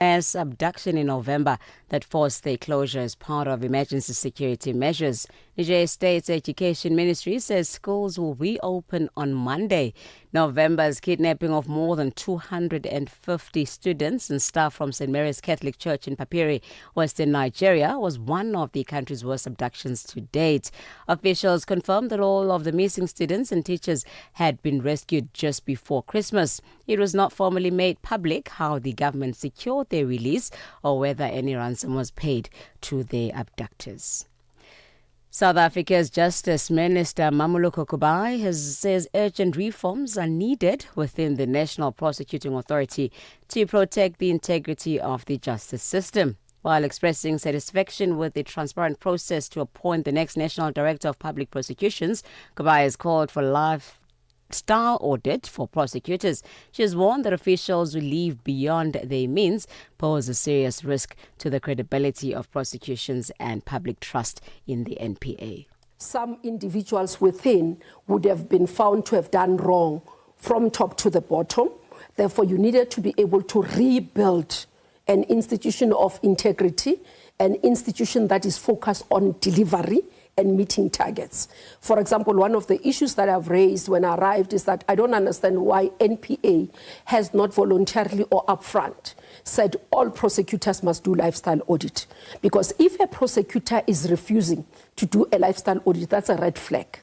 mass abduction in November that forced their closure as part of emergency security measures. Nigeria State's Education Ministry says schools will reopen on Monday. November's kidnapping of more than 250 students and staff from St. Mary's Catholic Church in Papiri, Western Nigeria, was one of the country's worst abductions to date. Officials confirmed that all of the missing students and teachers had been rescued just before Christmas. It was not formally made public how the government secured their release or whether any ransom was paid to their abductors. South Africa's Justice Minister Mamoloko Kubai says urgent reforms are needed within the National Prosecuting Authority to protect the integrity of the justice system. While expressing satisfaction with the transparent process to appoint the next National Director of Public Prosecutions, Kubai has called for lifestyle audit for prosecutors. She has warned that officials who live beyond their means pose a serious risk to the credibility of prosecutions and public trust in the NPA. Some individuals within would have been found to have done wrong from top to the bottom. Therefore, you needed to be able to rebuild an institution of integrity, an institution that is focused on delivery and meeting targets. For example, one of the issues that I've raised when I arrived is that I don't understand why NPA has not voluntarily or upfront said all prosecutors must do lifestyle audit. Because if a prosecutor is refusing to do a lifestyle audit, that's a red flag.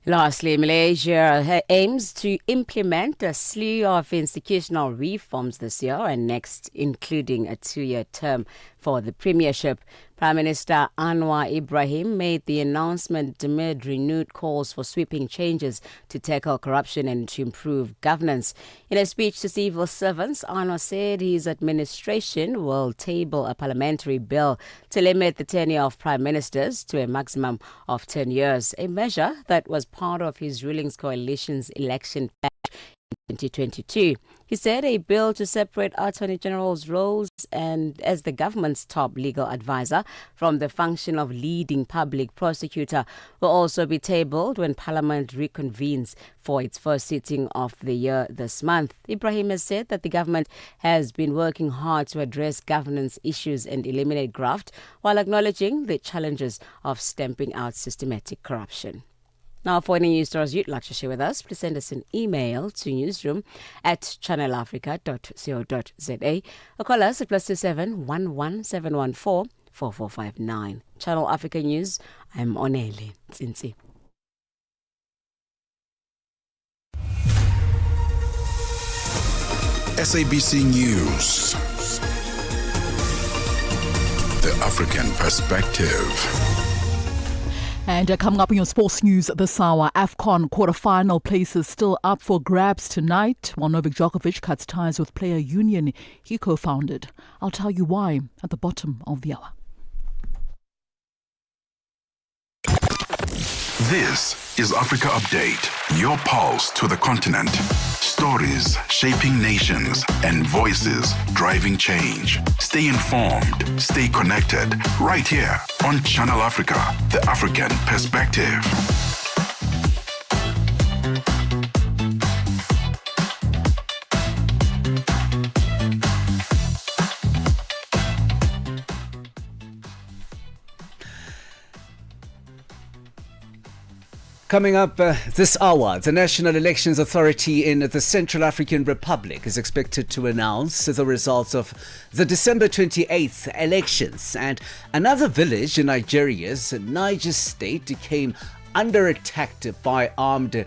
Lastly, Malaysia aims to implement a slew of institutional reforms this year and next, including a 2-year term for the premiership. Prime Minister Anwar Ibrahim made the announcement amid renewed calls for sweeping changes to tackle corruption and to improve governance. In a speech to civil servants, Anwar said his administration will table a parliamentary bill to limit the tenure of prime ministers to a maximum of 10 years, a measure that was part of his ruling's coalition's election package in 2022. He said a bill to separate Attorney General's roles and as the government's top legal advisor from the function of leading public prosecutor will also be tabled when Parliament reconvenes for its first sitting of the year this month. Ibrahim has said that the government has been working hard to address governance issues and eliminate graft while acknowledging the challenges of stamping out systematic corruption. Now, for any news stories you'd like to share with us, please send us an email to newsroom@channelafrica.co.za or call us at +27 11 714 4459. Channel Africa News, I'm Onele Tsinsi. SABC News. The African Perspective. And coming up in your sports news this hour, AFCON quarterfinal places still up for grabs tonight, while Novak Djokovic cuts ties with player union he co-founded. I'll tell you why at the bottom of the hour. This is Africa Update, your pulse to the continent. Stories shaping nations and voices driving change. Stay informed, stay connected, right here on Channel Africa, the African Perspective. Coming up this hour, the National Elections Authority in the Central African Republic is expected to announce the results of the December 28th elections. And another village in Nigeria's Niger State came under attack by armed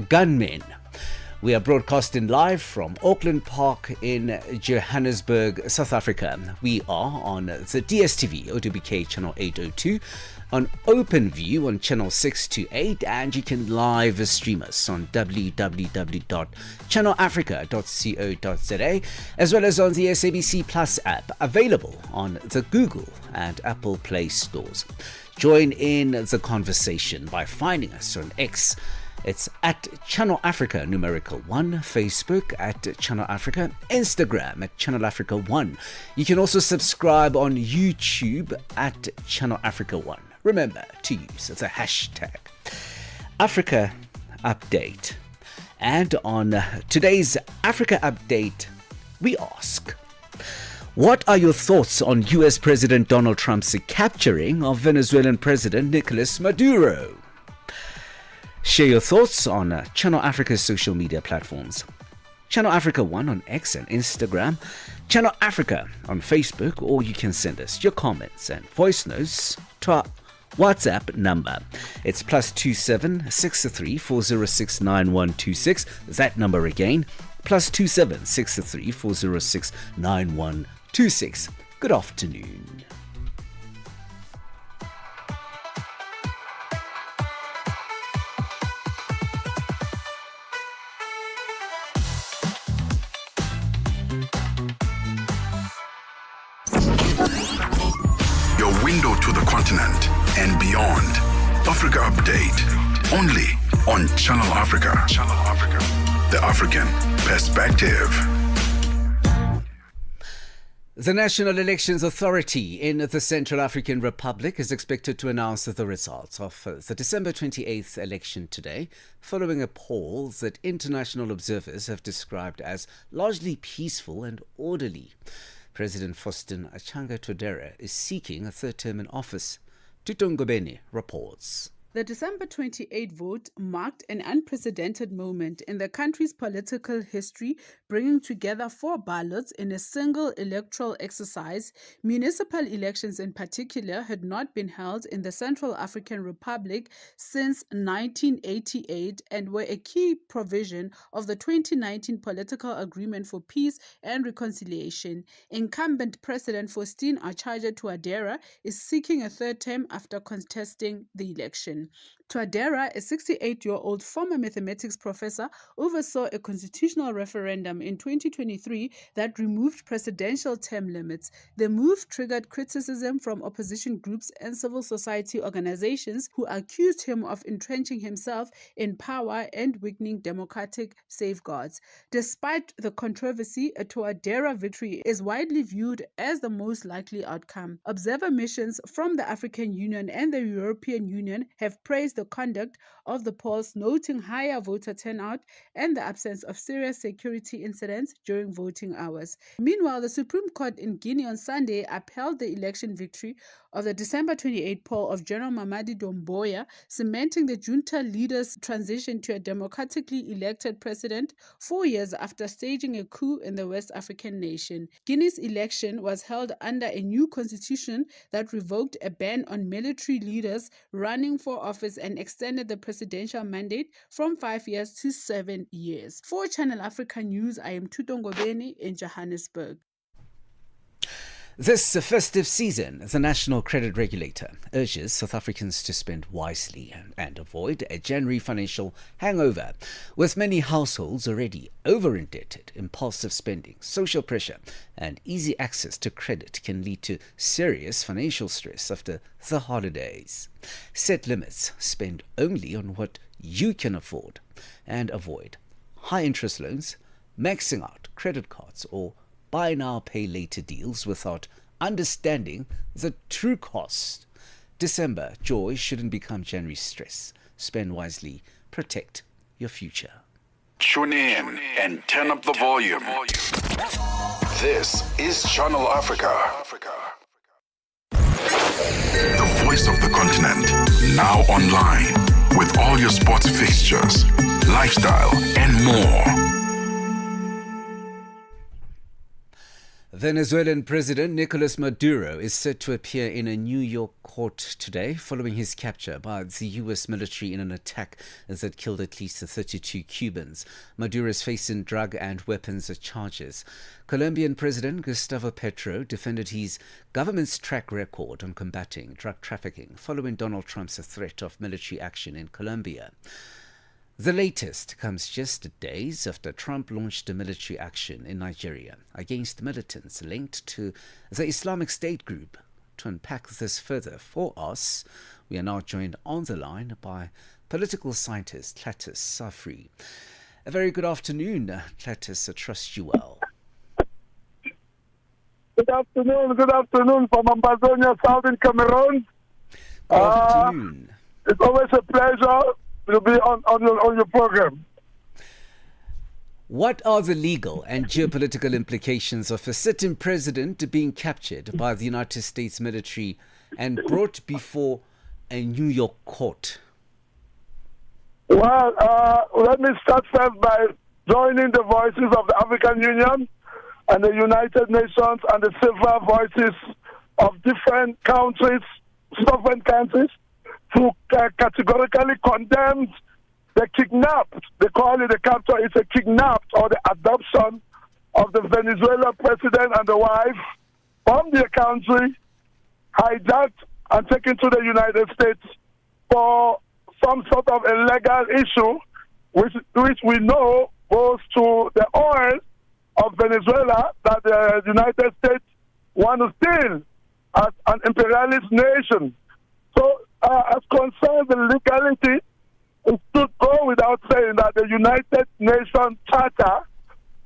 gunmen. We are broadcasting live from Auckland Park in Johannesburg, South Africa. We are on the DSTV, OWK channel 802, on OpenView on channel 628, and you can live stream us on www.channelafrica.co.za, as well as on the SABC Plus app, available on the Google and Apple Play stores. Join in the conversation by finding us on X. It's at Channel Africa numerical 1, Facebook at Channel Africa, Instagram at Channel Africa 1. You can also subscribe on YouTube at Channel Africa 1. Remember to use the hashtag Africa Update. And on today's Africa Update, we ask, What are your thoughts on US President Donald Trump's capturing of Venezuelan President Nicolas Maduro? Share your thoughts on Channel Africa's social media platforms. Channel Africa 1 on X and Instagram, Channel Africa on Facebook, or you can send us your comments and voice notes to our WhatsApp number. It's +27 63 406 9126. That number again, +27 63 406 9126. Good afternoon. Your window to the continent and beyond. Africa Update. Only on Channel Africa. Channel Africa. The African Perspective. The National Elections Authority in the Central African Republic is expected to announce the results of the December 28th election today, following a poll that international observers have described as largely peaceful and orderly. President Faustin Archange Touadera is seeking a third term in office. Tutongobeni reports. The December 28 vote marked an unprecedented moment in the country's political history, bringing together 4 ballots in a single electoral exercise. Municipal elections in particular had not been held in the Central African Republic since 1988 and were a key provision of the 2019 Political Agreement for Peace and Reconciliation. Incumbent President Faustin Archange Touadera is seeking a third term after contesting the election. Touadera, a 68-year-old former mathematics professor, oversaw a constitutional referendum in 2023 that removed presidential term limits. The move triggered criticism from opposition groups and civil society organizations who accused him of entrenching himself in power and weakening democratic safeguards. Despite the controversy, a Touadera victory is widely viewed as the most likely outcome. Observer missions from the African Union and the European Union have praised the conduct of the polls, noting higher voter turnout and the absence of serious security incidents during voting hours. Meanwhile, the Supreme Court in Guinea on Sunday upheld the election victory of the December 28 poll of General Mamadi Doumbouya, cementing the junta leader's transition to a democratically elected president 4 years after staging a coup in the West African nation. Guinea's election was held under a new constitution that revoked a ban on military leaders running for office and extended the presidential mandate from 5 years to 7 years. For Channel Africa News, I am Tutongobeni in Johannesburg. This festive season, the National Credit Regulator urges South Africans to spend wisely and avoid a January financial hangover. With many households already over-indebted, impulsive spending, social pressure and easy access to credit can lead to serious financial stress after the holidays. Set limits, spend only on what you can afford, and avoid high-interest loans, maxing out credit cards or buy now, pay later deals without understanding the true cost. December joy shouldn't become January stress. Spend wisely, protect your future. Tune in and turn up the volume. This is Channel Africa. The voice of the continent, now online, with all your sports fixtures, lifestyle, and more. Venezuelan President Nicolas Maduro is set to appear in a New York court today following his capture by the U.S. military in an attack that killed at least 32 Cubans. Maduro is facing drug and weapons charges. Colombian President Gustavo Petro defended his government's track record on combating drug trafficking following Donald Trump's threat of military action in Colombia. The latest comes just days after Trump launched a military action in Nigeria against militants linked to the Islamic State group. To unpack this further for us, we are now joined on the line by political scientist Thabiso Lehoko. A very good afternoon, Thabiso. I trust you well. Good afternoon from Ambazonia, Southern Cameroon. Good afternoon. It's always a pleasure to be on your program. What are the legal and geopolitical implications of a sitting president being captured by the United States military and brought before a New York court? Well, let me start first by joining the voices of the African Union and the United Nations and the several voices of different countries, sovereign countries, who categorically condemned the kidnapped, they call it the capture, it's a kidnapped or the adoption of the Venezuela president and the wife from their country, hijacked and taken to the United States for some sort of illegal issue, which we know goes to the oil of Venezuela that the United States want to steal as an imperialist nation. So, as concerns the legality, it should go without saying that the United Nations Charter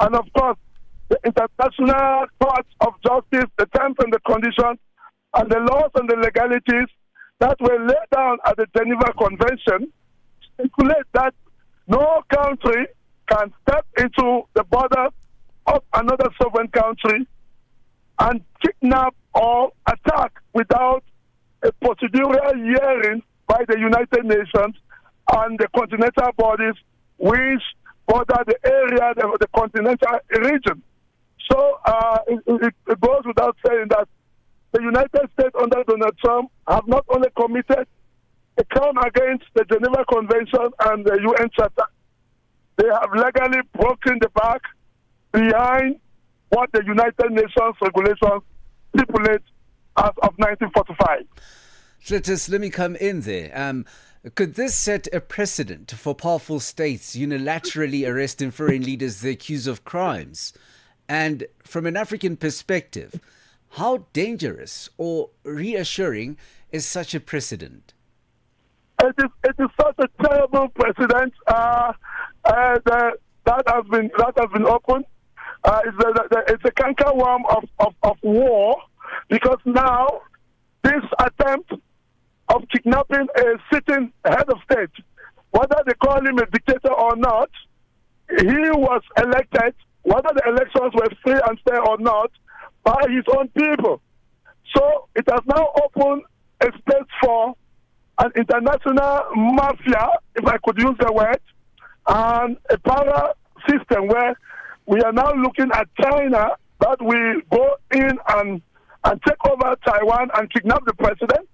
and, of course, the International Court of Justice, the terms and the conditions, and the laws and the legalities that were laid down at the Geneva Convention stipulate that no country can step into the borders of another sovereign country and kidnap or attack without a procedural hearing by the United Nations and the continental bodies which border the area, the continental region. So it goes without saying that the United States under Donald Trump have not only committed a crime against the Geneva Convention and the UN Charter, they have legally broken the back behind what the United Nations regulations stipulate as of 1945. Let me come in there. Could this set a precedent for powerful states unilaterally arresting foreign leaders they accuse of crimes? And from an African perspective, how dangerous or reassuring is such a precedent? It is such a terrible precedent that has been opened. It's a cankerworm of war, because now this attempt of kidnapping a sitting head of state, whether they call him a dictator or not, he was elected, whether the elections were free and fair or not, by his own people. So it has now opened a space for an international mafia, if I could use the word, and a power system where we are now looking at China that will go in and take over Taiwan and kidnap the president,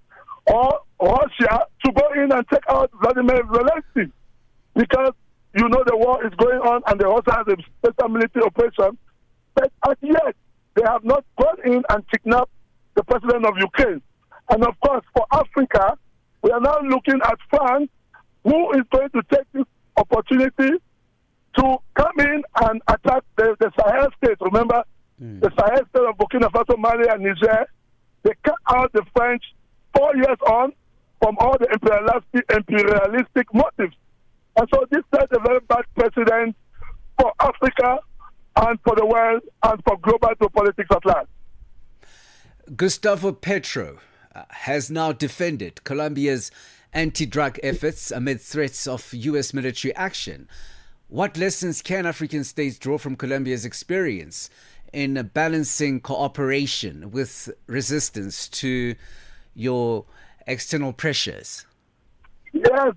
or Russia to go in and take out Vladimir Zelensky, because you know the war is going on and the Russia has a special military operation, but as yet they have not gone in and kidnapped the president of Ukraine. And of course, for Africa, we are now looking at France, who is going to take this opportunity to come in and attack the Sahel states. Remember, the Sahel state of Burkina Faso, Mali, and Niger, they cut out the French 4 years on from all the imperialistic motives. And so this sets a very bad precedent for Africa and for the world and for global geopolitics at large. Gustavo Petro has now defended Colombia's anti-drug efforts amid threats of U.S. military action. What lessons can African states draw from Colombia's experience in balancing cooperation with resistance to your external pressures? Yes,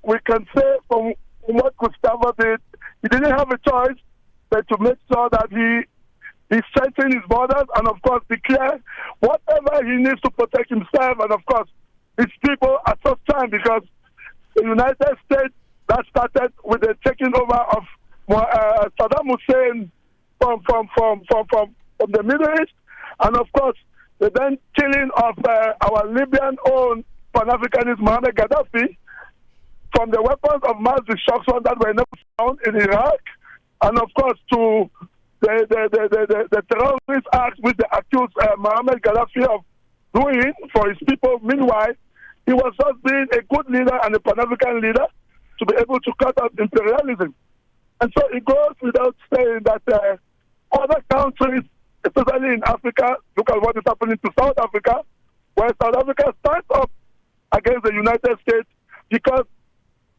we can say from what Gustavo did, he didn't have a choice but to make sure that he strengthened his borders and, of course, declare whatever he needs to protect himself and, of course, his people at such time, because the United States, that started with the taking over of Saddam Hussein from the Middle East, and, of course, the then killing of our Libyan-owned Pan-Africanist Mohammed Gaddafi, from the weapons of mass destruction that were never found in Iraq, and of course to the terrorist acts which they accused Mohammed Gaddafi of doing for his people. Meanwhile, he was just being a good leader and a Pan-African leader to be able to cut out imperialism. And so it goes without saying that other countries, especially in Africa, look at what is happening to South Africa, where South Africa stands up against the United States because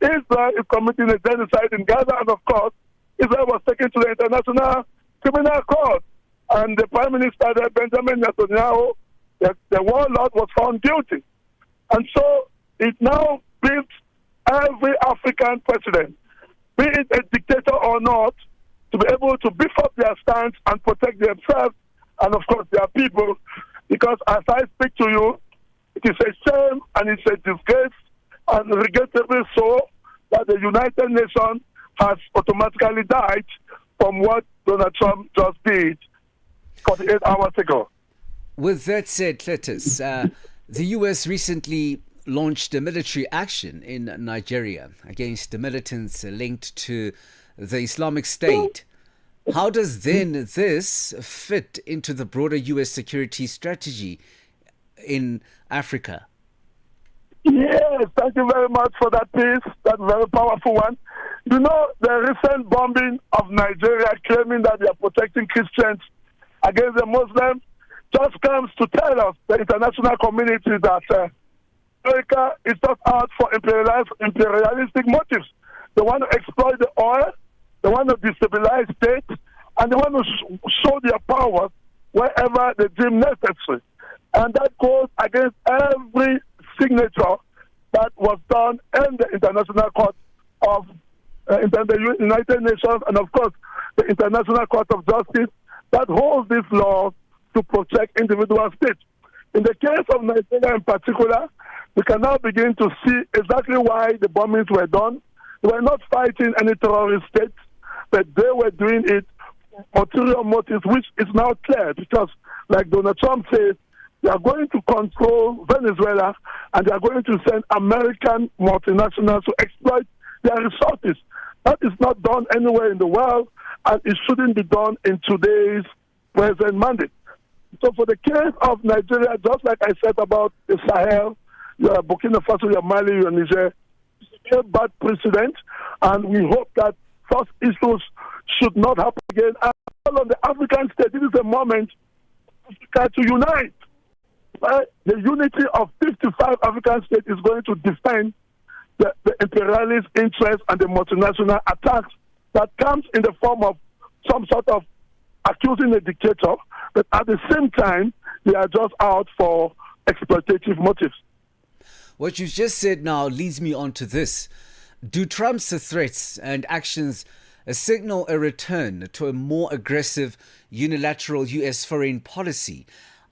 Israel is committing a genocide in Gaza, and of course, Israel was taken to the International Criminal Court. And the Prime Minister there, Benjamin Netanyahu, the warlord, was found guilty. And so it now builds every African president, be it a dictator or not, to be able to beef up their stance and protect themselves and, of course, their people. Because as I speak to you, it is a shame and it's a disgrace, and regrettably so, that the United Nations has automatically died from what Donald Trump just did 48 hours ago. With that said, Cletus, the U.S. recently launched a military action in Nigeria against the militants linked to the Islamic State. How does then this fit into the broader U.S. security strategy in Africa? Yes, thank you very much for that piece, that very powerful one. You know, the recent bombing of Nigeria, claiming that they are protecting Christians against the Muslims, just comes to tell us, the international community, that America is not out for imperialistic motives. They want to exploit the oil, they want to destabilize states, and they want to show their power wherever they deem necessary. And that goes against every signature that was done in the International Court of the United Nations, and of course the International Court of Justice, that holds these laws to protect individual states. In the case of Nigeria in particular, we can now begin to see exactly why the bombings were done. They were not fighting any terrorist states, but they were doing it for ulterior motives, which is now clear, because, like Donald Trump says, they are going to control Venezuela, and they are going to send American multinationals to exploit their resources. That is not done anywhere in the world, and it shouldn't be done in today's present mandate. So for the case of Nigeria, just like I said about the Sahel, your Burkina Faso, your Mali, your Niger, it's a bad precedent, and we hope that such issues should not happen again. And all of the African states, this is a moment for Africa to unite. The unity of 55 African states is going to defend the imperialist interests and the multinational attacks that comes in the form of some sort of accusing a dictator, but at the same time, they are just out for exploitative motives. What you've just said now leads me on to this. Do Trump's threats and actions signal a return to a more aggressive unilateral U.S. foreign policy?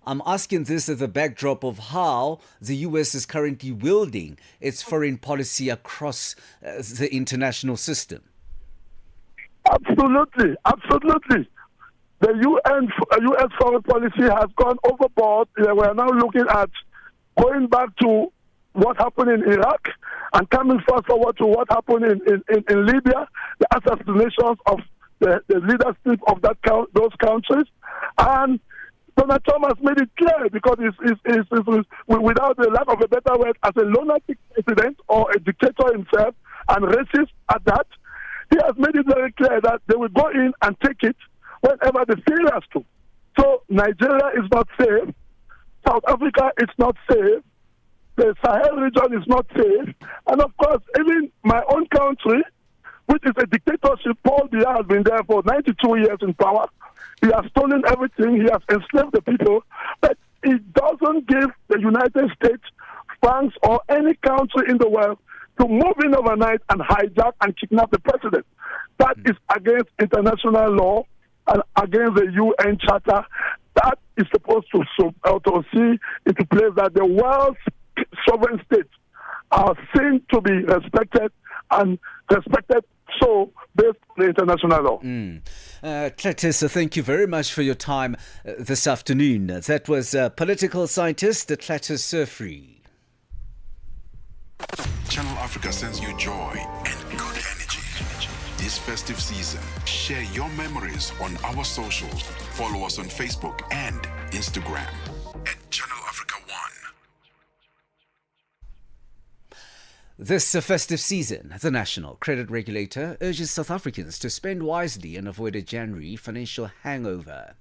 I'm asking this as a backdrop of how the U.S. is currently wielding its foreign policy across the international system. Absolutely, absolutely. The U.S. foreign policy has gone overboard. We are now looking at going back to what happened in Iraq and coming fast forward to what happened in Libya, the assassinations of the leadership of those countries. And Donald Trump has made it clear, because without the lack of a better word, as a lunatic president or a dictator himself, and racist at that, he has made it very clear that they will go in and take it whenever they feel has to. So Nigeria is not safe. South Africa is not safe. The Sahel region is not safe. And of course, even my own country, which is a dictatorship, Paul Biya has been there for 92 years in power. He has stolen everything. He has enslaved the people. But it doesn't give the United States, France, or any country in the world to move in overnight and hijack and kidnap the president. That is against international law and against the UN Charter. That is supposed to see into place that the world's sovereign states are seen to be respected, and respected so based on the international law. Thabiso, thank you very much for your time this afternoon. That was political scientist Thabiso Lehoko. Channel Africa sends you joy and good energy. This festive season, share your memories on our socials. Follow us on Facebook and Instagram at Channel Africa 1. This festive season, the National Credit Regulator urges South Africans to spend wisely and avoid a January financial hangover.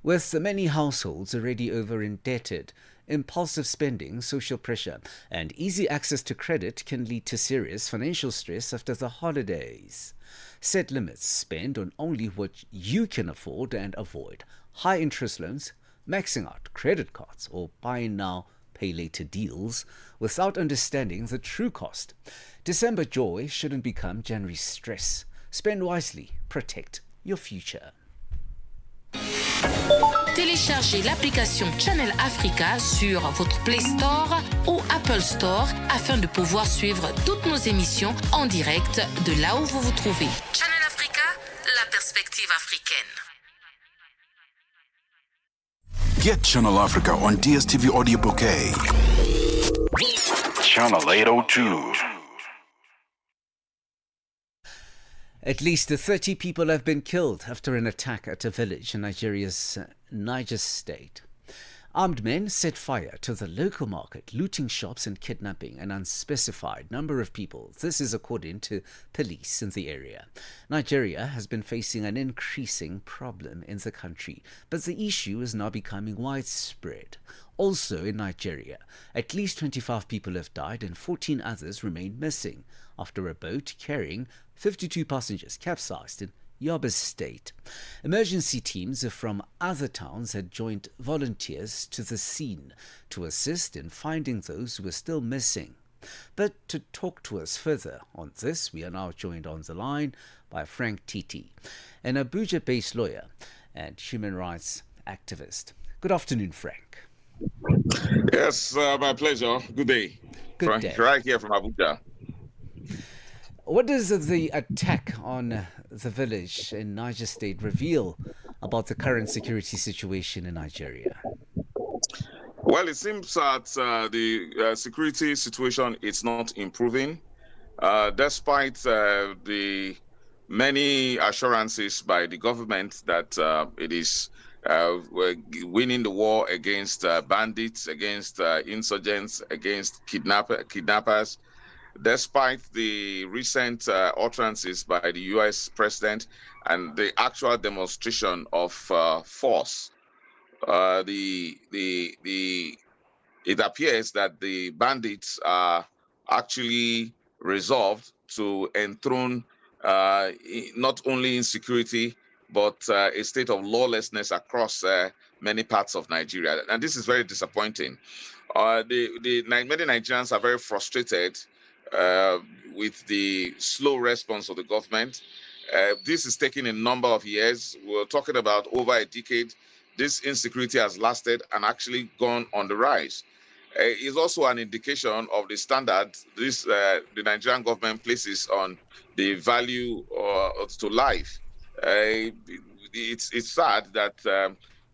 With many households already over-indebted, impulsive spending, social pressure, and easy access to credit can lead to serious financial stress after the holidays. Set limits, spend on only what you can afford and avoid high interest loans, maxing out credit cards, or buy now, pay later deals without understanding the true cost. December joy shouldn't become January stress. Spend wisely, protect your future. Téléchargez l'application Channel Africa sur votre Play Store ou Apple Store afin de pouvoir suivre toutes nos émissions en direct de là où vous vous trouvez. Channel Africa, la perspective africaine. Get Channel Africa on DSTV Audio Bouquet. Channel 802. At least 30 people have been killed after an attack at a village in Nigeria's Niger state. Armed men set fire to the local market, looting shops and kidnapping an unspecified number of people. This is according to police in the area. Nigeria has been facing an increasing problem in the country, but the issue is now becoming widespread. Also in Nigeria, at least 25 people have died and 14 others remain missing after a boat carrying 52 passengers capsized in Yobe State. Emergency teams from other towns had joined volunteers to the scene to assist in finding those who were still missing. But to talk to us further on this, we are now joined on the line by Frank Titi, an Abuja-based lawyer and human rights activist. Good afternoon, Frank. Yes, my pleasure. Good day. Good Frank, day. right here from Abuja. What does the attack on the village in Niger State reveal about the current security situation in Nigeria? Well, it seems that the security situation is not improving, despite the many assurances by the government that it is winning the war against bandits, against insurgents, against kidnappers. Despite the recent utterances by the U.S. president and the actual demonstration of force, it appears that the bandits are actually resolved to enthrone not only insecurity but a state of lawlessness across many parts of Nigeria, and this is very disappointing. Many Nigerians are very frustrated with the slow response of the government. This is taking a number of years. We're talking about over a decade. This insecurity has lasted and actually gone on the rise. It's also an indication of the standard the Nigerian government places on the value to life. It's sad that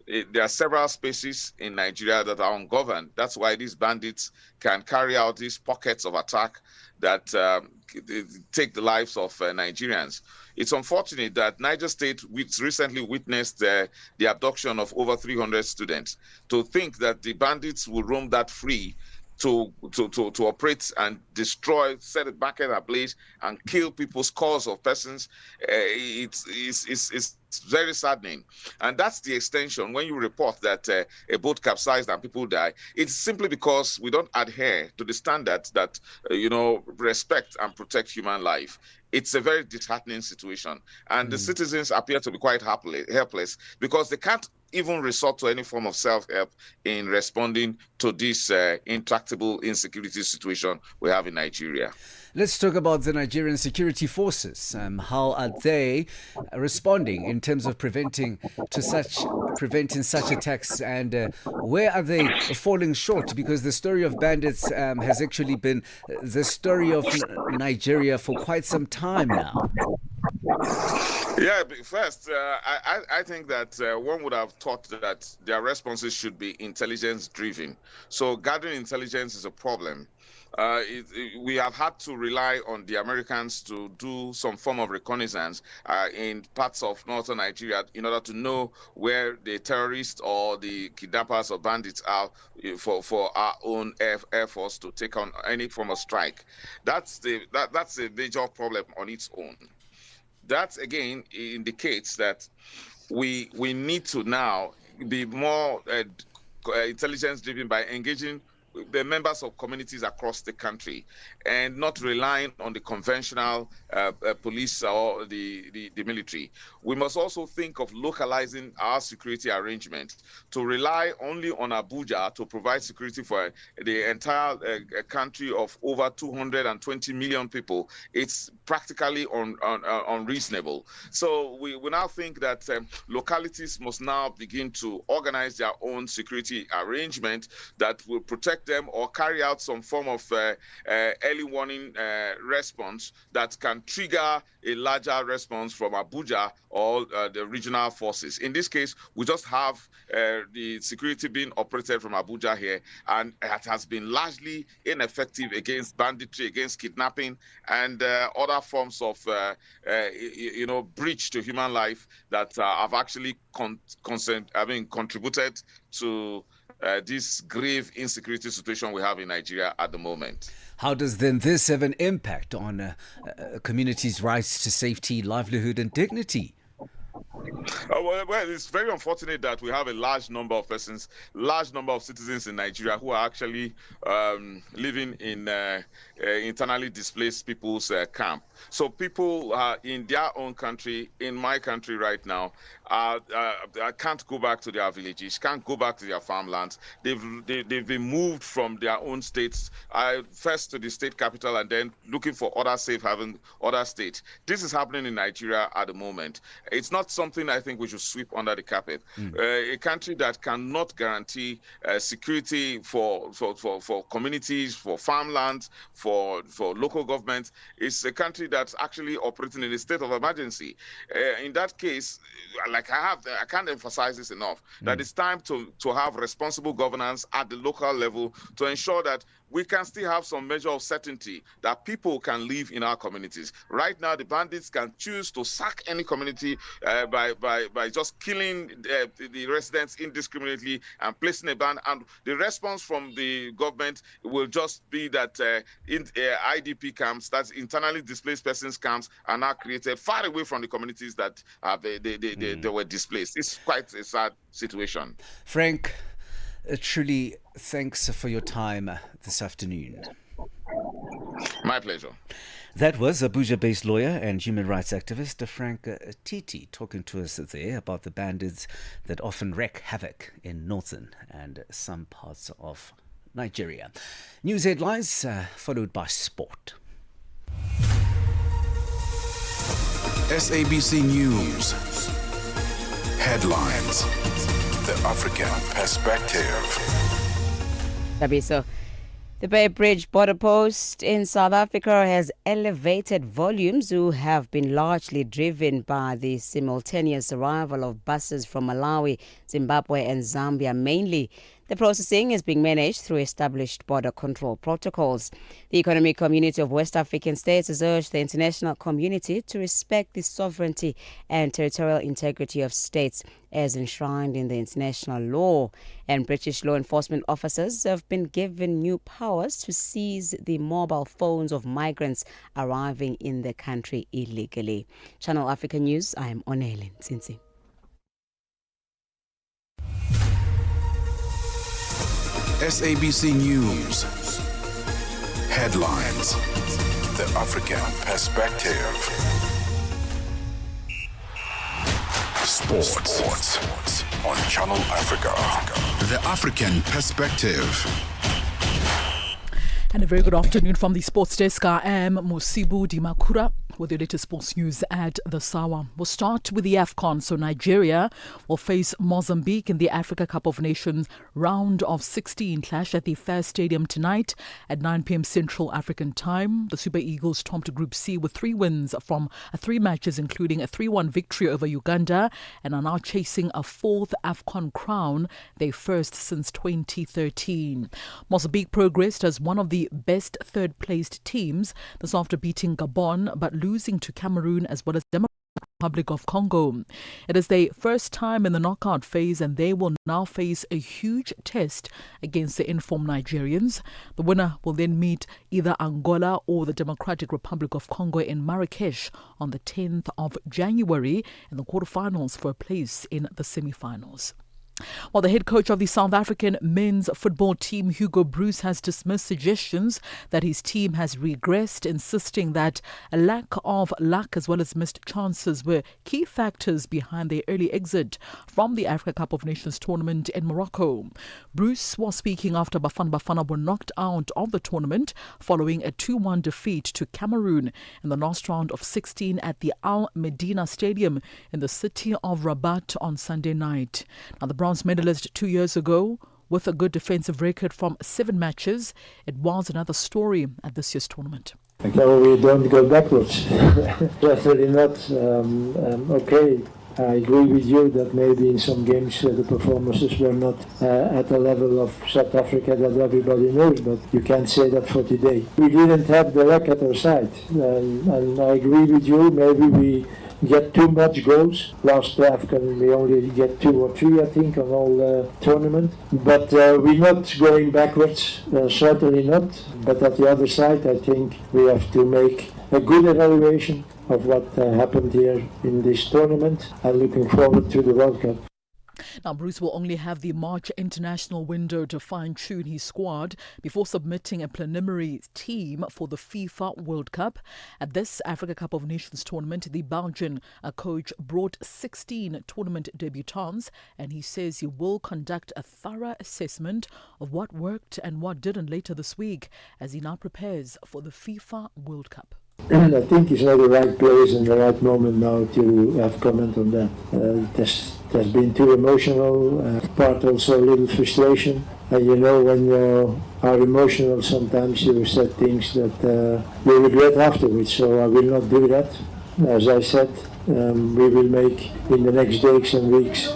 there are several spaces in Nigeria that are ungoverned. That's why these bandits can carry out these pockets of attack that take the lives of Nigerians. It's unfortunate that Niger State recently witnessed the abduction of over 300 students. To think that the bandits will roam that free to operate and destroy, set the market ablaze, and kill people, scores of persons, it's very saddening. And that's the extension. When you report that a boat capsized and people die, it's simply because we don't adhere to the standards that, respect and protect human life. It's a very disheartening situation. And the citizens appear to be quite helpless because they can't even resort to any form of self-help in responding to this intractable insecurity situation we have in Nigeria. Let's talk about the Nigerian security forces. How are they responding in terms of preventing such attacks, and where are they falling short? Because the story of bandits has actually been the story of Nigeria for quite some time now. Yeah, but first, I think that one would have thought that their responses should be intelligence-driven. So gathering intelligence is a problem. We have had to rely on the Americans to do some form of reconnaissance in parts of northern Nigeria in order to know where the terrorists or the kidnappers or bandits are for our own air force to take on any form of strike. That's a major problem on its own. That again indicates that we need to now be more intelligence driven by engaging the members of communities across the country and not relying on the conventional police or the military. We must also think of localizing our security arrangements to rely only on Abuja to provide security for the entire country of over 220 million people. It's practically unreasonable. So we now think that localities must now begin to organize their own security arrangement that will protect them or carry out some form of early warning response that can trigger a larger response from Abuja or the regional forces. In this case, we just have the security being operated from Abuja here, and it has been largely ineffective against banditry, against kidnapping, and other forms of breach to human life that have actually contributed to this grave insecurity situation we have in Nigeria at the moment. How does then this have an impact on communities' rights to safety, livelihood and dignity? Well, it's very unfortunate that we have a large number of citizens in Nigeria who are actually living in internally displaced people's camp. So people in their own country, in my country right now, can't go back to their villages, can't go back to their farmlands. They've been moved from their own states, first to the state capital and then looking for other safe haven, other states. This is happening in Nigeria at the moment. It's not something I think we should sweep under the carpet. A country that cannot guarantee security for communities, for farmlands, for local governments, is a country that's actually operating in a state of emergency. In that case, like I can't emphasize this enough, that it's time to have responsible governance at the local level to ensure that we can still have some measure of certainty that people can live in our communities. Right now, the bandits can choose to sack any community by just killing the residents indiscriminately and placing a ban. And the response from the government will just be that IDP camps, that's internally displaced persons camps, are now created far away from the communities that they were displaced. It's quite a sad situation. Frank, truly thanks for your time this afternoon. My pleasure. That was Abuja-based lawyer and human rights activist Frank Titi talking to us there about the bandits that often wreak havoc in northern and some parts of Nigeria. News headlines followed by sport. SABC News. Headlines. The African Perspective. Thabiso. The Bay Bridge border post in South Africa has elevated volumes who have been largely driven by the simultaneous arrival of buses from Malawi, Zimbabwe and Zambia mainly. The processing is being managed through established border control protocols. The Economic Community of West African States has urged the international community to respect the sovereignty and territorial integrity of states as enshrined in the international law. And British law enforcement officers have been given new powers to seize the mobile phones of migrants arriving in the country illegally. Channel Africa News, I am Onele Nsinsi. SABC News. Headlines. The African Perspective. Sports on Channel Africa. The African Perspective. And a very good afternoon from the sports desk. I am Musibu Dimakura with your latest sports news at the Sawa. We'll start with the AFCON. So Nigeria will face Mozambique in the Africa Cup of Nations round of 16 clash at the Fair Stadium tonight at 9 p.m. Central African time. The Super Eagles topped Group C with 3 wins from 3 matches, including a 3-1 victory over Uganda, and are now chasing a 4th AFCON crown, their first since 2013. Mozambique progressed as one of the best third-placed teams. This after beating Gabon but losing to Cameroon as well as Democratic Republic of Congo. It is their first time in the knockout phase and they will now face a huge test against the informed Nigerians. The winner will then meet either Angola or the Democratic Republic of Congo in Marrakesh on the 10th of January in the quarterfinals for a place in the semi-finals. Well, the head coach of the South African men's football team, Hugo Broos, has dismissed suggestions that his team has regressed, insisting that a lack of luck as well as missed chances were key factors behind their early exit from the Africa Cup of Nations tournament in Morocco. Broos was speaking after Bafana were knocked out of the tournament following a 2-1 defeat to Cameroon in the last round of 16 at the Al Medina Stadium in the city of Rabat on Sunday night. Now, the bronze medalist 2 years ago, with a good defensive record from 7 matches, it was another story at this year's tournament. Okay, we don't go backwards. Definitely not. Okay, I agree with you that maybe in some games the performances were not at the level of South Africa that everybody knows, but you can't say that for today. We didn't have the luck at our side, and I agree with you, maybe we get too much goals. Last AFCON we only get 2 or 3, I think, on all tournament. But we're not going backwards, certainly not. But at the other side, I think we have to make a good evaluation of what happened here in this tournament and looking forward to the World Cup. Now, Broos will only have the March international window to fine-tune his squad before submitting a preliminary team for the FIFA World Cup. At this Africa Cup of Nations tournament, the Belgian coach brought 16 tournament debutants, and he says he will conduct a thorough assessment of what worked and what didn't later this week as he now prepares for the FIFA World Cup. And I think it's not the right place and the right moment now to have comment on that. It has been too emotional, part also a little frustration. And you know, when you are emotional, sometimes you said things that you regret afterwards, so I will not do that. As I said, we will make in the next days and weeks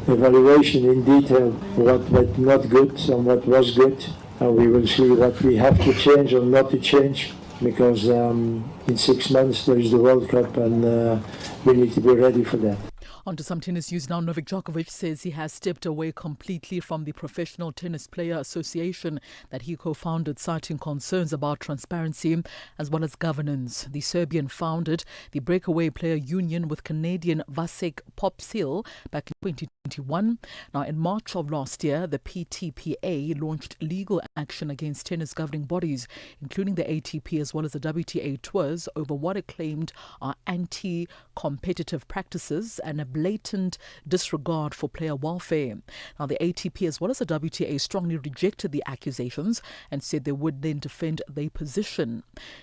evaluation in detail what was not good and what was good, and we will see what we have to change or not to change. Because in 6 months there is the World Cup and we need to be ready for that. On to some tennis news now. Novak Djokovic says he has stepped away completely from the Professional Tennis Player Association that he co-founded, citing concerns about transparency as well as governance. The Serbian founded the Breakaway Player Union with Canadian Vasek Popsil back in 2021. Now, in March of last year, the PTPA launched legal action against tennis governing bodies, including the ATP as well as the WTA tours, over what it claimed are anti-competitive practices and a blatant disregard for player welfare. Now, the ATP as well as the WTA strongly rejected the accusations and said they would then defend their position.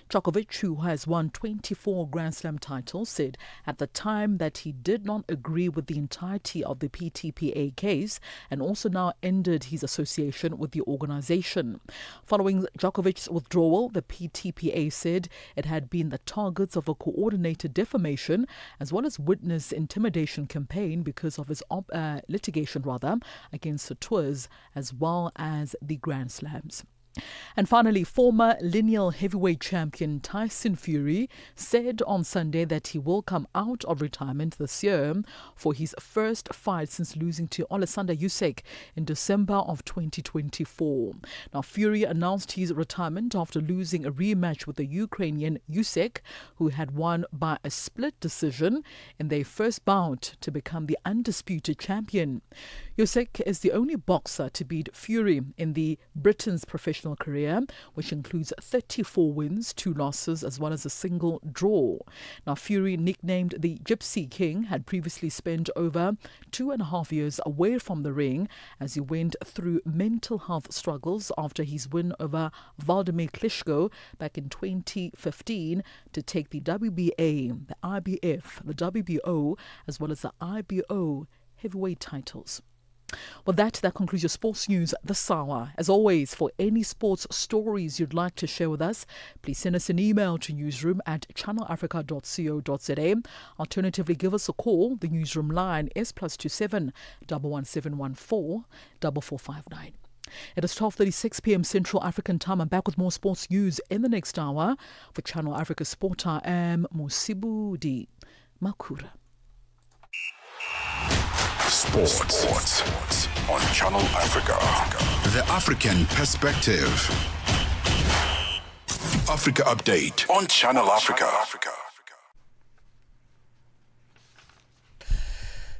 Djokovic, who has won 24 Grand Slam titles, said at the time that he did not agree with the entirety of the PTPA case and also now ended his association with the organization. Following Djokovic's withdrawal, the PTPA said it had been the targets of a coordinated defamation as well as witness intimidation campaign because of his litigation against the tours as well as the Grand Slams. And finally, former lineal heavyweight champion Tyson Fury said on Sunday that he will come out of retirement this year for his first fight since losing to Alexander Usyk in December of 2024. Now, Fury announced his retirement after losing a rematch with the Ukrainian Usyk, who had won by a split decision in their first bout to become the undisputed champion. Usyk is the only boxer to beat Fury in the Britain's professional career, which includes 34 wins, 2 losses, as well as a single draw. Now, Fury, nicknamed the Gypsy King, had previously spent over 2.5 years away from the ring as he went through mental health struggles after his win over Vladimir Klitschko back in 2015 to take the WBA, the IBF, the WBO, as well as the IBO heavyweight titles. Well, that concludes your sports news this hour. As always, for any sports stories you'd like to share with us, please send us an email to newsroom@channelafrica.co.za. Alternatively, give us a call. The newsroom line is +27 11714 4459. It is 12:36 p.m. Central African Time. I'm back with more sports news in the next hour. For Channel Africa Sport, I am Musibudi Makura. Sports on Channel Africa. The African perspective. Africa Update on Channel Africa.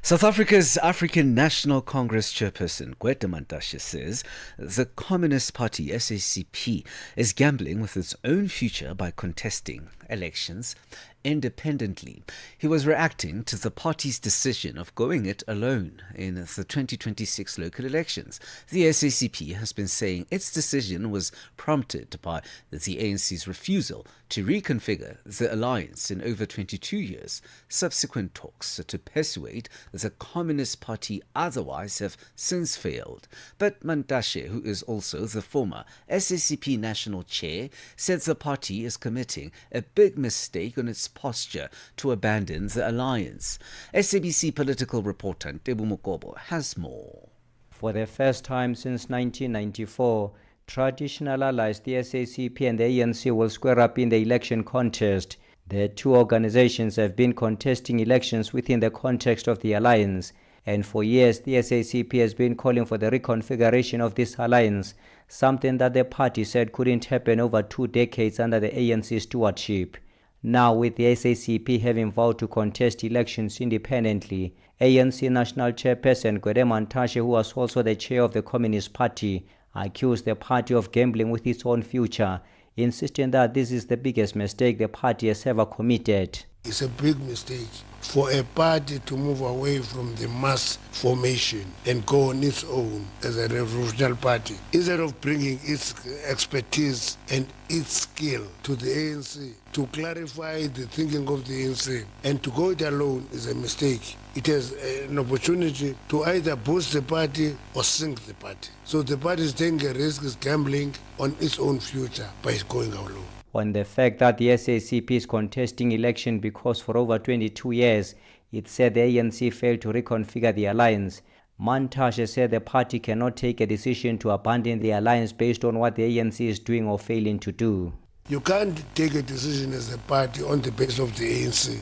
South Africa's African National Congress chairperson, Gwede Mantashe, says the Communist Party, SACP, is gambling with its own future by contesting elections independently. He was reacting to the party's decision of going it alone in the 2026 local elections. The SACP has been saying its decision was prompted by the ANC's refusal to reconfigure the alliance in over 22 years. Subsequent talks to persuade the Communist Party otherwise have since failed. But Mantashe, who is also the former SACP national chair, said the party is committing a big mistake on its posture to abandon the alliance. SABC political reporter Thabiso Lehoko has more. For the first time since 1994, traditional allies, the SACP and the ANC, will square up in the election contest. The two organizations have been contesting elections within the context of the alliance, and for years the SACP has been calling for the reconfiguration of this alliance, something that the party said couldn't happen over 2 decades under the ANC stewardship. Now, with the SACP having vowed to contest elections independently, ANC National Chairperson Gwede Mantashe, who was also the chair of the Communist Party, accused the party of gambling with its own future, insisting that this is the biggest mistake the party has ever committed. It's a big mistake for a party to move away from the mass formation and go on its own as a revolutionary party, instead of bringing its expertise and its skill to the ANC to clarify the thinking of the ANC. And to go it alone is a mistake. It has an opportunity to either boost the party or sink the party. So the party is taking a risk, is gambling on its own future by going alone. On the fact that the SACP is contesting election because for over 22 years it said the ANC failed to reconfigure the alliance, Mantashe said the party cannot take a decision to abandon the alliance based on what the ANC is doing or failing to do. You can't take a decision as a party on the basis of the ANC.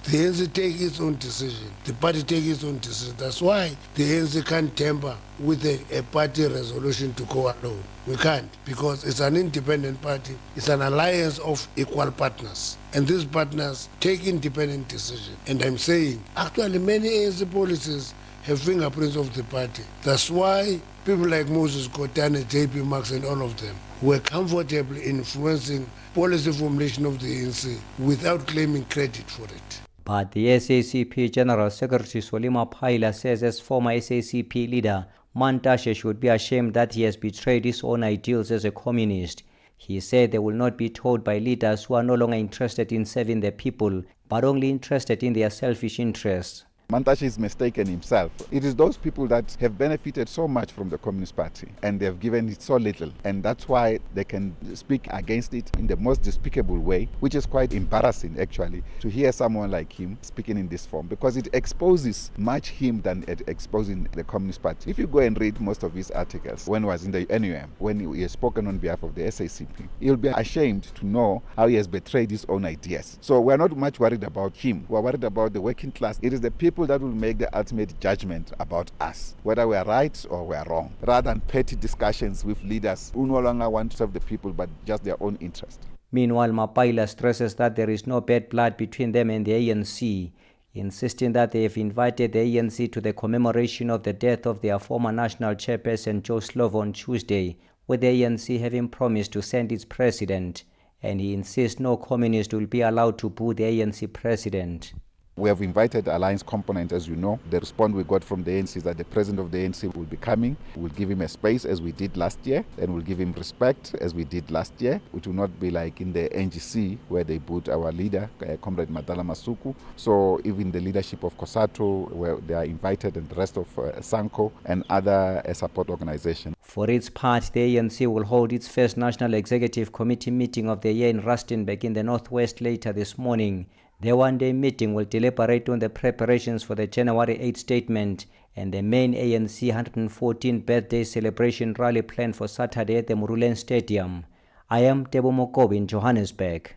The ANC takes its own decision. The party takes its own decision. That's why the ANC can't tamper with a party resolution to go alone. We can't, because it's an independent party. It's an alliance of equal partners. And these partners take independent decisions. And I'm saying, actually, many ANC policies have fingerprints of the party. That's why people like Moses Kotane, JP Marx, and all of them were comfortably influencing policy formulation of the ANC without claiming credit for it. But the SACP General Secretary Solima Paila says as former SACP leader, Mantashe should be ashamed that he has betrayed his own ideals as a communist. He said they will not be told by leaders who are no longer interested in serving the people, but only interested in their selfish interests. Mantashe is mistaken himself. It is those people that have benefited so much from the Communist Party and they have given it so little, and that's why they can speak against it in the most despicable way, which is quite embarrassing actually to hear someone like him speaking in this form, because it exposes much him than exposing the Communist Party. If you go and read most of his articles when he was in the NUM, when he has spoken on behalf of the SACP, he'll be ashamed to know how he has betrayed his own ideas. So we're not much worried about him. We're worried about the working class. It is the people that will make the ultimate judgment about us, whether we are right or we are wrong, rather than petty discussions with leaders who no longer want to serve the people but just their own interest. Meanwhile, Mapaila stresses that there is no bad blood between them and the ANC, insisting that they have invited the ANC to the commemoration of the death of their former national chairperson Joe Slovo on Tuesday, with the ANC having promised to send its president, and he insists no communist will be allowed to boo the ANC president. We have invited the alliance component, as you know. The response we got from the ANC is that the president of the ANC will be coming. We'll give him a space as we did last year, and we'll give him respect as we did last year, which will not be like in the NGC where they put our leader, Comrade Madala Masuku. So even the leadership of COSATU, where they are invited, and the rest of SANCO and other support organizations. For its part, the ANC will hold its first National Executive Committee meeting of the year in Rustenburg in the Northwest later this morning. The one-day meeting will deliberate on the preparations for the January 8 statement and the main ANC 114th birthday celebration rally planned for Saturday at the Murulen Stadium. I am Thabiso Lehoko in Johannesburg.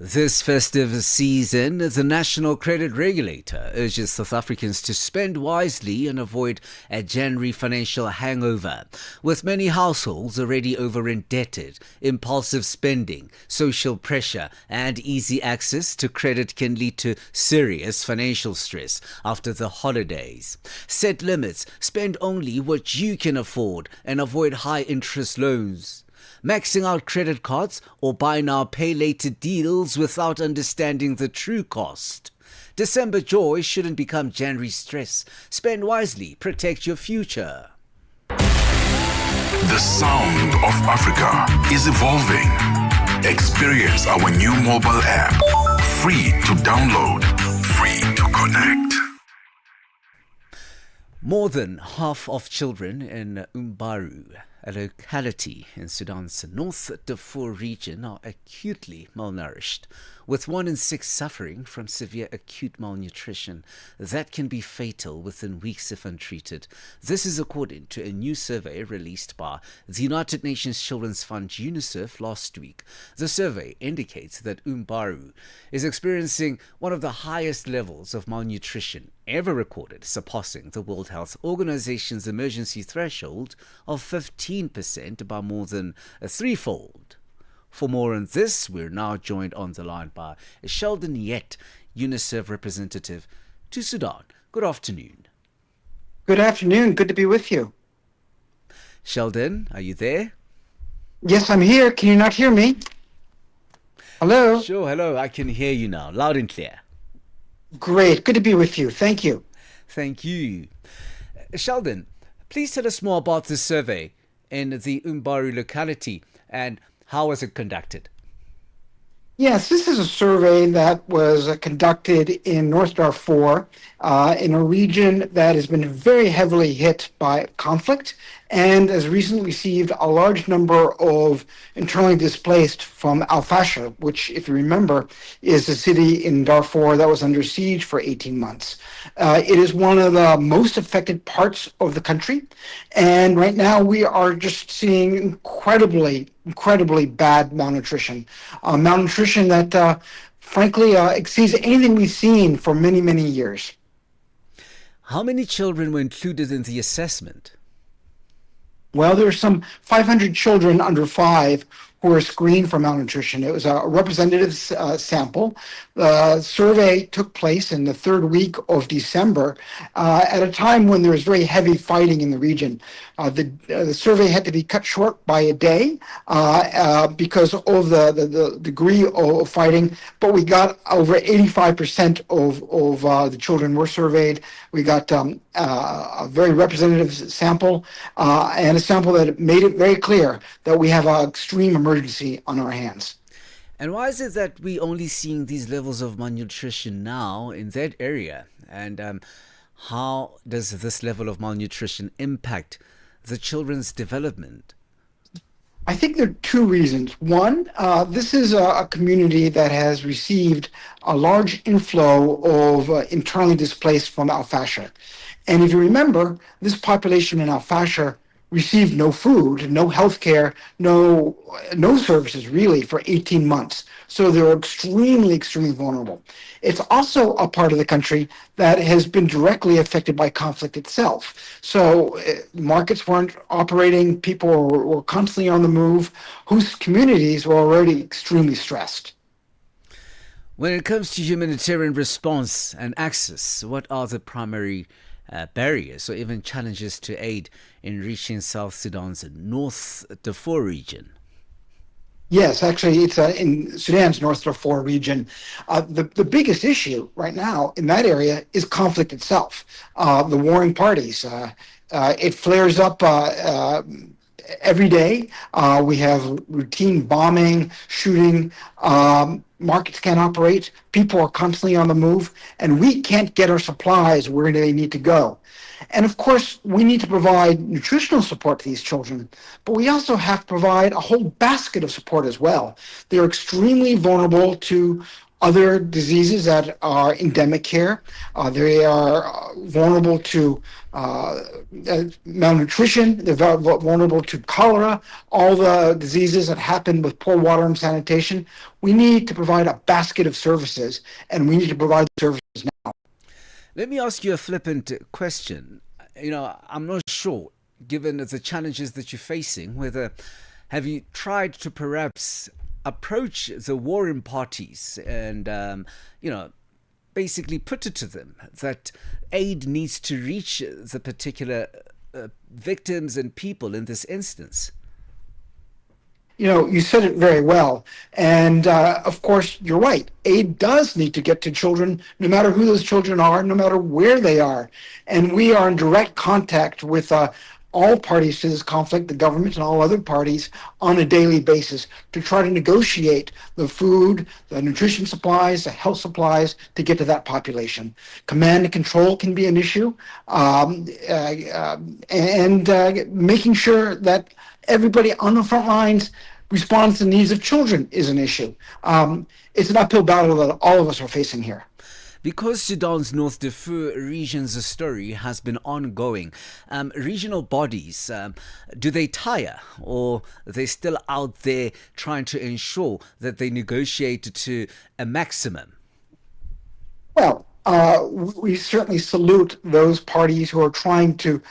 This festive season, the National Credit Regulator urges South Africans to spend wisely and avoid a January financial hangover. With many households already over-indebted, impulsive spending, social pressure and easy access to credit can lead to serious financial stress after the holidays. Set limits, spend only what you can afford and avoid high-interest loans. Maxing out credit cards or buy now, pay later deals without understanding the true cost. December joy shouldn't become January stress. Spend wisely, protect your future. The sound of Africa is evolving. Experience our new mobile app. Free to download, free to connect. More than half of children in Umbaru, a locality in Sudan's North Darfur region, are acutely malnourished, with 1 in 6 suffering from severe acute malnutrition that can be fatal within weeks if untreated. This is according to a new survey released by the United Nations Children's Fund UNICEF last week. The survey indicates that Umbaru is experiencing one of the highest levels of malnutrition ever recorded, surpassing the World Health Organization's emergency threshold of 15% by more than a threefold. For more on this, we're now joined on the line by Sheldon Yett, UNICEF representative to Sudan. Good afternoon. Good afternoon. Good to be with you. Sheldon, are you there? Yes, I'm here. Can you not hear me? Hello? Sure, hello. I can hear you now, loud and clear. Great. Good to be with you. Thank you. Thank you. Sheldon, please tell us more about this survey in the Umbaru locality and how was it conducted? Yes, this is a survey that was conducted in North Darfur, in a region that has been very heavily hit by conflict and has recently received a large number of internally displaced from Al-Fasher, which, if you remember, is a city in Darfur that was under siege for 18 months. It is one of the most affected parts of the country, and right now we are just seeing incredibly bad malnutrition. Malnutrition that, frankly, exceeds anything we've seen for many years. How many children were included in the assessment? Well, there are some 500 children under 5 who were screened for malnutrition. It was a representative sample. The survey took place in the 3rd week of December at a time when there was very heavy fighting in the region. The survey had to be cut short by a day because of the degree of fighting, but we got over 85% of the children were surveyed. We got a very representative sample and a sample that made it very clear that we have an extreme emergency on our hands. And why is it that we only seeing these levels of malnutrition now in that area? And how does this level of malnutrition impact the children's development? I think there are 2 reasons. One, this is a community that has received a large inflow of internally displaced from Al-Fasher. And if you remember, this population in Al-Fasher received no food, no health care, no services really for 18 months. So they're extremely vulnerable. It's also a part of the country that has been directly affected by conflict itself. So markets weren't operating, people were constantly on the move, whose communities were already extremely stressed. When it comes to humanitarian response and access, what are the primary barriers or even challenges to aid in reaching South Sudan's North Darfur region? Yes, actually, it's in Sudan's North Darfur region. The biggest issue right now in that area is conflict itself. The warring parties. It flares up every day. We have routine bombing, shooting. Markets can't operate. People are constantly on the move, and we can't get our supplies where they need to go. And of course, we need to provide nutritional support to these children, but we also have to provide a whole basket of support as well. They're extremely vulnerable to other diseases that are endemic here. They are vulnerable to malnutrition, they're vulnerable to cholera, all the diseases that happen with poor water and sanitation. We need to provide a basket of services, and we need to provide services now. Let me ask you a flippant question. I'm not sure, given the challenges that you're facing, whether have you tried to perhaps approach the warring parties and, basically put it to them that aid needs to reach the particular victims and people in this instance? You said it very well. And of course, you're right. Aid does need to get to children, no matter who those children are, no matter where they are. And we are in direct contact with all parties to this conflict, the government and all other parties, on a daily basis to try to negotiate the food, the nutrition supplies, the health supplies to get to that population. Command and control can be an issue, and making sure that everybody on the front lines responds to the needs of children is an issue. It's an uphill battle that all of us are facing here. Because Sudan's North Darfur region's story has been ongoing, regional bodies, do they tire, or are they still out there trying to ensure that they negotiate to a maximum? Well, we certainly salute those parties who are trying to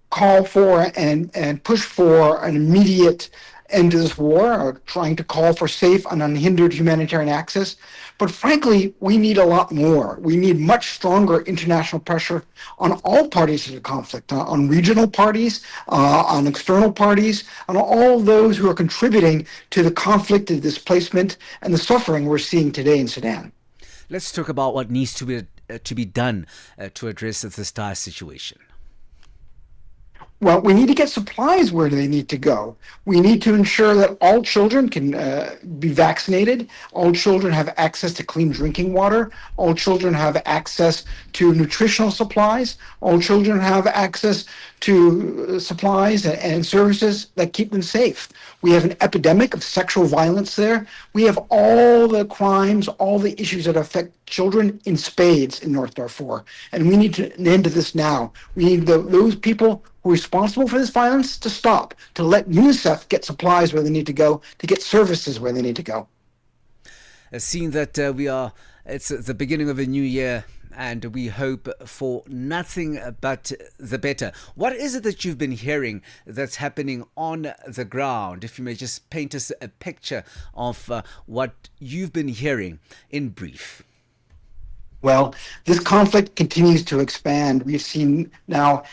call for and push for an immediate end to this war, or trying to call for safe and unhindered humanitarian access. But frankly, we need a lot more. We need much stronger international pressure on all parties to the conflict, on regional parties, on external parties, on all those who are contributing to the conflict, the displacement, and the suffering we're seeing today in Sudan. Let's talk about what needs to be done to address this dire situation. Well, we need to get supplies where they need to go. We need to ensure that all children can be vaccinated. All children have access to clean drinking water. All children have access to nutritional supplies. All children have access to supplies and services that keep them safe. We have an epidemic of sexual violence there. We have all the crimes, all the issues that affect children in spades in North Darfur. And we need to end to this now. We need those people who are responsible for this violence to stop, to let UNICEF get supplies where they need to go, to get services where they need to go. Seeing that it's the beginning of a new year, and we hope for nothing but the better. What is it that you've been hearing that's happening on the ground? If you may just paint us a picture of what you've been hearing in brief. Well, this conflict continues to expand. We've seen now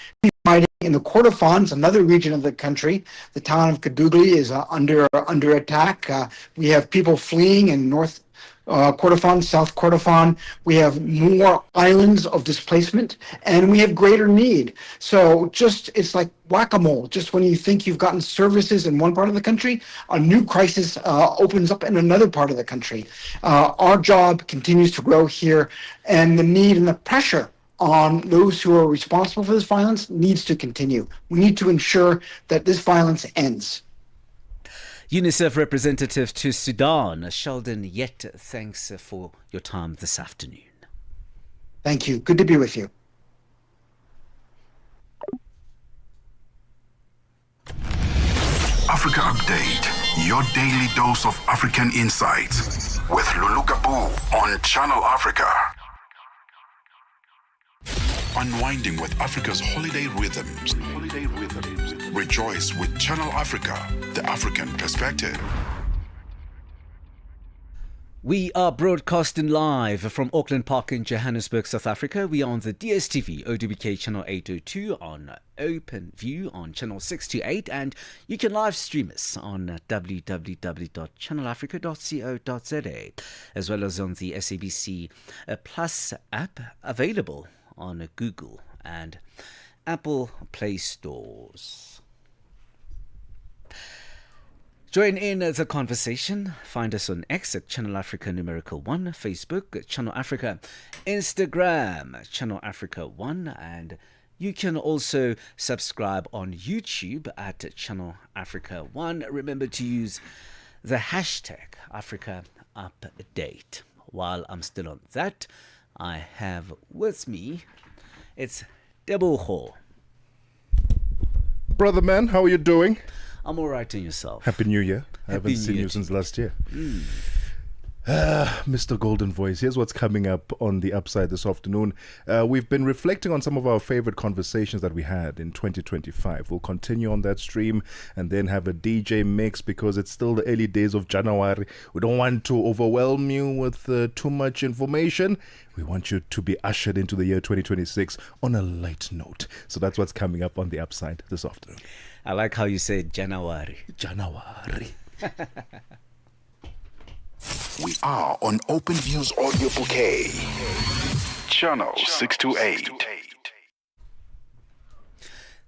fighting in the Kordofans, another region of the country. The town of Kadugli is under attack. We have people fleeing in North Kordofan, South Kordofan. We have more islands of displacement, and we have greater need. So it's like whack-a-mole. Just when you think you've gotten services in one part of the country, a new crisis opens up in another part of the country. Our job continues to grow here, and the need and the pressure on those who are responsible for this violence needs to continue. We need to ensure that this violence ends. UNICEF representative to Sudan, Sheldon Yett, thanks for your time this afternoon. Thank you. Good to be with you. Africa Update, your daily dose of African insights with Lulu Kabu on Channel Africa. Unwinding with Africa's holiday rhythms. Rejoice with Channel Africa, the African perspective. We are broadcasting live from Auckland Park in Johannesburg, South Africa. We are on the DSTV, ODBK channel 802, on OpenView on channel 628, and you can live stream us on www.channelafrica.co.za, as well as on the SABC Plus app, available on Google and Apple Play stores. Join in the conversation. Find us on X at Channel Africa #1, Facebook Channel Africa, Instagram Channel Africa 1, and you can also subscribe on YouTube at Channel Africa 1. Remember to use the hashtag Africa Update. while I'm still on that, I have with me, it's Teboho. Brother man, how are you doing? I'm all right, and yourself? Happy New Year. I haven't seen you since last year. Mr. Golden Voice, here's what's coming up on the upside this afternoon. We've been reflecting on some of our favorite conversations that we had in 2025. We'll continue on that stream and then have a DJ mix because it's still the early days of January. We don't want to overwhelm you with too much information. We want you to be ushered into the year 2026 on a light note. So that's what's coming up on the upside this afternoon. I like how you said January. January. We are on Open Views Audio Bouquet. Channel 628.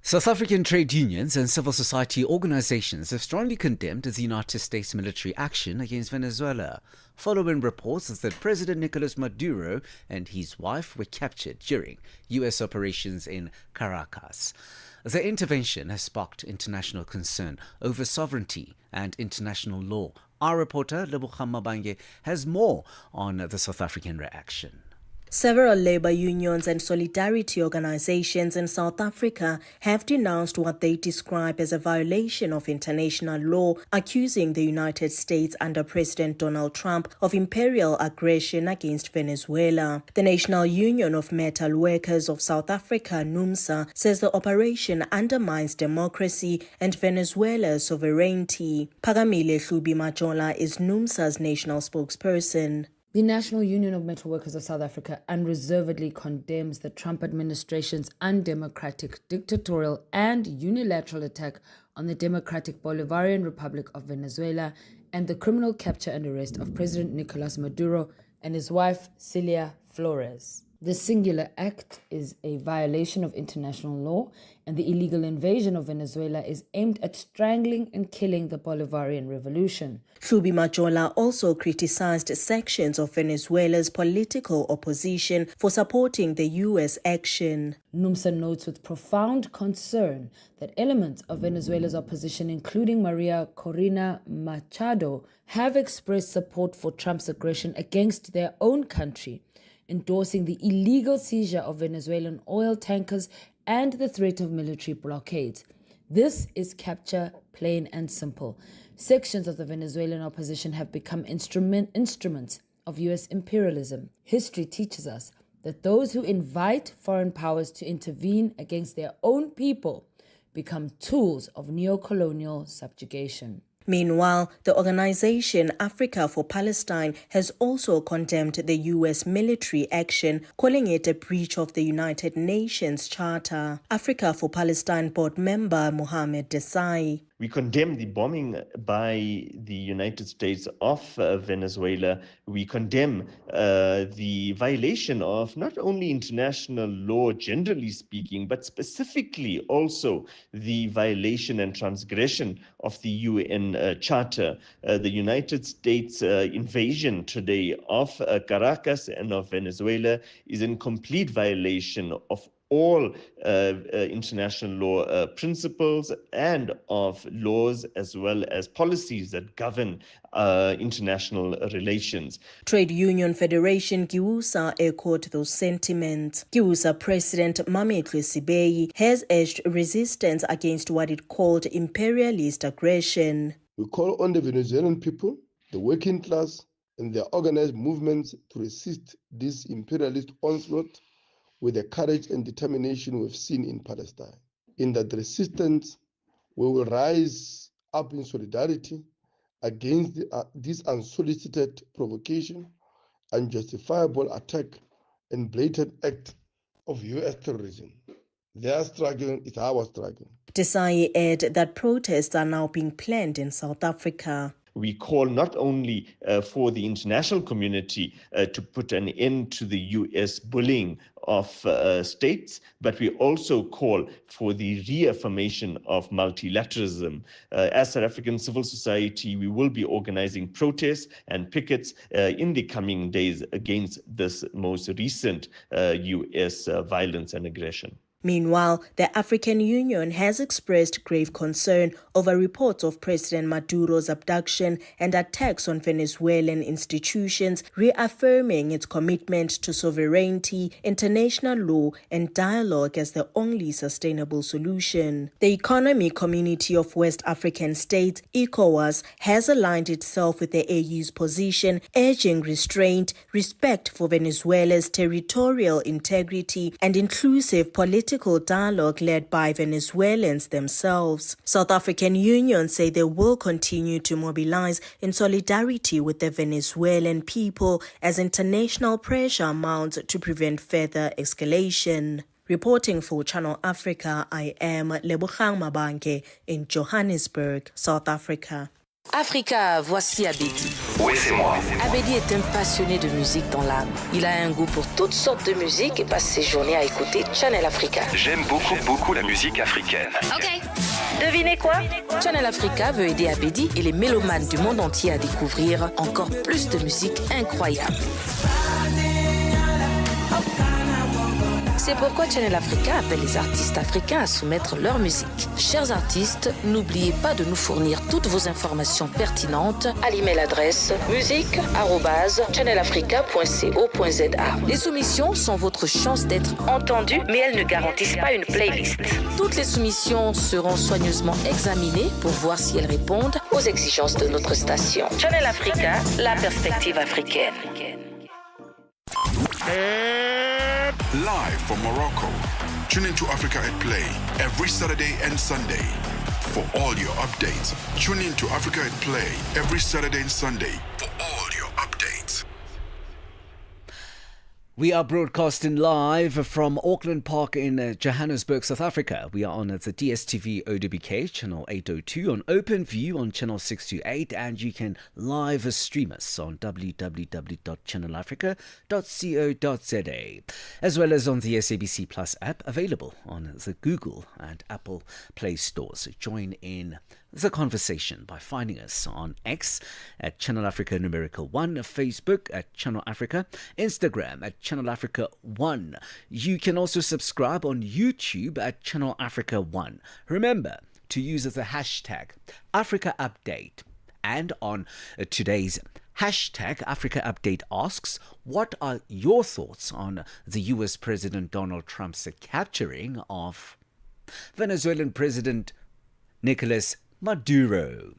South African trade unions and civil society organizations have strongly condemned the United States military action against Venezuela, following reports that President Nicolas Maduro and his wife were captured during U.S. operations in Caracas. The intervention has sparked international concern over sovereignty and international law. Our reporter, Lebogang Mabange, has more on the South African reaction. Several labor unions and solidarity organizations in South Africa have denounced what they describe as a violation of international law, accusing the United States under President Donald Trump of imperial aggression against Venezuela. The National Union of Metal Workers of South Africa, NUMSA, says the operation undermines democracy and Venezuela's sovereignty. Phakamile Hlubi-Majola is NUMSA's national spokesperson. The National Union of Metal Workers of South Africa unreservedly condemns the Trump administration's undemocratic, dictatorial, and unilateral attack on the Democratic Bolivarian Republic of Venezuela and the criminal capture and arrest of President Nicolas Maduro and his wife, Cilia Flores. This singular act is a violation of international law, and the illegal invasion of Venezuela is aimed at strangling and killing the Bolivarian revolution. Hlubi-Majola also criticized sections of Venezuela's political opposition for supporting the U.S. action. NUMSA notes with profound concern that elements of Venezuela's opposition, including Maria Corina Machado, have expressed support for Trump's aggression against their own country, endorsing the illegal seizure of Venezuelan oil tankers and the threat of military blockades. This is capture, plain and simple. Sections of the Venezuelan opposition have become instruments of U.S. imperialism. History teaches us that those who invite foreign powers to intervene against their own people become tools of neo-colonial subjugation. Meanwhile, the organization Africa for Palestine has also condemned the U.S. military action, calling it a breach of the United Nations Charter. Africa for Palestine board member Mohamed Desai. We condemn the bombing by the United States of Venezuela. We condemn the violation of not only international law, generally speaking, but specifically also the violation and transgression of the UN Charter. The United States invasion today of Caracas and of Venezuela is in complete violation of all international law principles and of laws as well as policies that govern international relations. Trade Union Federation Giusa echoed those sentiments. Giusa President Mametlwe Sibei has urged resistance against what it called imperialist aggression. We call on the Venezuelan people, the working class, and their organized movements to resist this imperialist onslaught with the courage and determination we've seen in Palestine. In that resistance, we will rise up in solidarity against this unsolicited provocation, unjustifiable attack, and blatant act of U.S. terrorism. Their struggle is our struggle. Desai added that protests are now being planned in South Africa. We call not only for the international community to put an end to the U.S. bullying of states, but we also call for the reaffirmation of multilateralism. As South African civil society, we will be organizing protests and pickets in the coming days against this most recent U.S. violence and aggression. Meanwhile, the African Union has expressed grave concern over reports of President Maduro's abduction and attacks on Venezuelan institutions, reaffirming its commitment to sovereignty, international law, and dialogue as the only sustainable solution. The Economic Community of West African States, ECOWAS, has aligned itself with the AU's position, urging restraint, respect for Venezuela's territorial integrity, and inclusive political dialogue led by Venezuelans themselves. South African Union say they will continue to mobilize in solidarity with the Venezuelan people as international pressure mounts to prevent further escalation. Reporting for Channel Africa, I am Lebogang Mabanke in Johannesburg, South Africa. Africa, voici Abedi. Oui, c'est moi. Abedi est un passionné de musique dans l'âme. Il a un goût pour toutes sortes de musique et passe ses journées à écouter Channel Africa. J'aime beaucoup la musique africaine. Ok. Devinez quoi? Channel Africa veut aider Abedi et les mélomanes du monde entier à découvrir encore plus de musique incroyable. C'est pourquoi Channel Africa appelle les artistes africains à soumettre leur musique. Chers artistes, n'oubliez pas de nous fournir toutes vos informations pertinentes à l'email adresse musique@channelafrica.co.za. Les soumissions sont votre chance d'être entendues, mais elles ne garantissent pas une playlist. Toutes les soumissions seront soigneusement examinées pour voir si elles répondent aux exigences de notre station. Channel Africa, la perspective africaine. Live from Morocco, tune into Africa at Play every Saturday and Sunday. For all your updates, tune into Africa at Play every Saturday and Sunday for all your updates. We are broadcasting live from Auckland Park in Johannesburg, South Africa. We are on the DSTV OWK, channel 802, on OpenView on channel 628, and you can live stream us on www.channelafrica.co.za, as well as on the SABC Plus app, available on the Google and Apple Play stores. Join in the conversation by finding us on X at Channel Africa numerical 1, Facebook at Channel Africa, Instagram at Channel Africa 1. You can also subscribe on YouTube at Channel Africa 1. Remember to use the hashtag Africa Update. And on today's hashtag Africa Update asks, what are your thoughts on the US President Donald Trump's capturing of Venezuelan President Nicolas Maduro?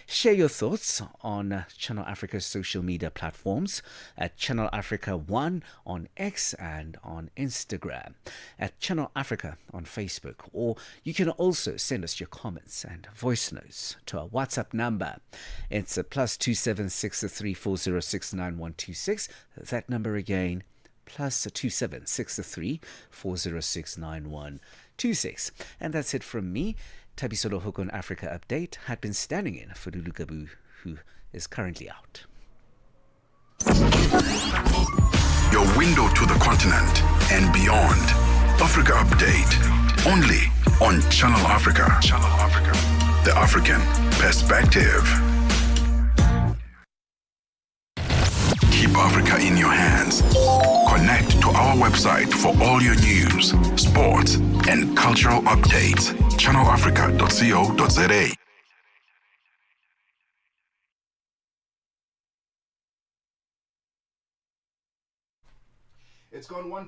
Share your thoughts on Channel Africa's social media platforms at Channel Africa 1 on X and on Instagram, at Channel Africa on Facebook, or you can also send us your comments and voice notes to our WhatsApp number. It's +27634069126. That number again, +27634069126. And that's it from me. Thabiso Lehoko on Africa Update had been standing in for Lulu Gabu, who is currently out. Your window to the continent and beyond. Africa Update. Only on Channel Africa. Channel Africa. The African perspective. Keep Africa in your hands. Connect to our website for all your news, sports, and cultural updates. channelafrica.co.za. It's gone 1